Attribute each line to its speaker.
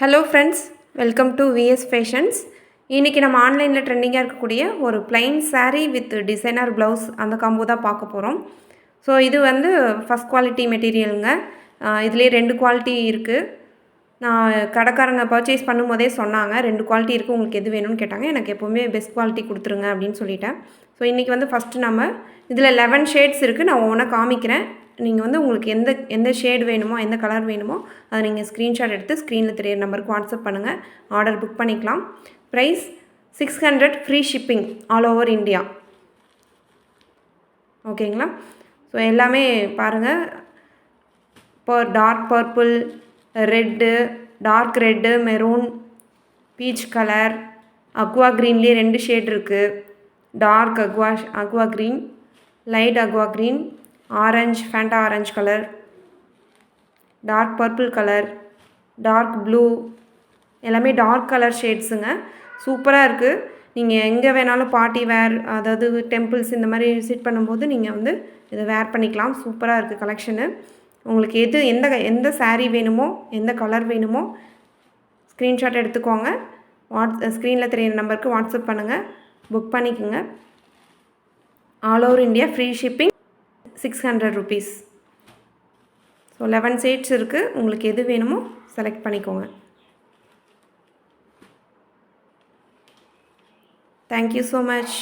Speaker 1: Hello friends, welcome to VS fashions. இன்றைக்கி நம்ம ஆன்லைனில் ட்ரெண்டிங்காக இருக்கக்கூடிய ஒரு plain saree with designer blouse அந்த காம்போ தான் பார்க்க போகிறோம். ஸோ இது வந்து ஃபஸ்ட் குவாலிட்டி மெட்டீரியலுங்க. இதுலேயே 2 குவாலிட்டி இருக்குது. நான் கடைக்காரங்க பர்ச்சேஸ் பண்ணும்போதே சொன்னாங்க, 2 குவாலிட்டி இருக்குது, உங்களுக்கு எது வேணும்னு கேட்டாங்க. எனக்கு எப்போவுமே பெஸ்ட் குவாலிட்டி கொடுத்துருங்க அப்படின்னு சொல்லிட்டேன். ஸோ இன்றைக்கி வந்து ஃபஸ்ட்டு நம்ம இதில் 11 ஷேட்ஸ் இருக்குது. நான் ஒவ்வொன்றா காமிக்கிறேன். நீங்கள் வந்து உங்களுக்கு எந்த ஷேட் வேணுமோ, எந்த கலர் வேணுமோ அதை நீங்கள் ஸ்க்ரீன்ஷாட் எடுத்து ஸ்க்ரீனில் தெரியிற நம்பருக்கு வாட்ஸ்அப் பண்ணுங்கள். ஆர்டர் புக் பண்ணிக்கலாம். Price 600, free shipping all over India. ஓகேங்களா? ஸோ எல்லாமே பாருங்கள். இப்போ dark purple, red, dark red, maroon, peach colour, aqua க்ரீன்லேயே 2 ஷேட் இருக்குது. Dark aqua green, light aqua green, orange Fanta orange colour, dark purple colour, dark blue, எல்லாமே dark colour ஷேட்ஸுங்க. சூப்பராக இருக்குது. நீங்கள் எங்கே வேணாலும் பார்ட்டி வேர், அதாவது டெம்பிள்ஸ் இந்த மாதிரி விசிட் பண்ணும்போது நீங்கள் வந்து இதை வேர் பண்ணிக்கலாம். சூப்பராக இருக்குது கலெக்ஷனு. உங்களுக்கு எந்த saree வேணுமோ, எந்த கலர் வேணுமோ ஸ்க்ரீன்ஷாட் எடுத்துக்கோங்க. ஸ்க்ரீனில் தெரியிற நம்பருக்கு வாட்ஸ்அப் பண்ணுங்கள், புக் பண்ணிக்கோங்க. All over India free shipping, 600 rupees. So 11 shades இருக்குது. உங்களுக்கு எது வேணுமோ செலக்ட் பண்ணிக்கோங்க. Thank you so much.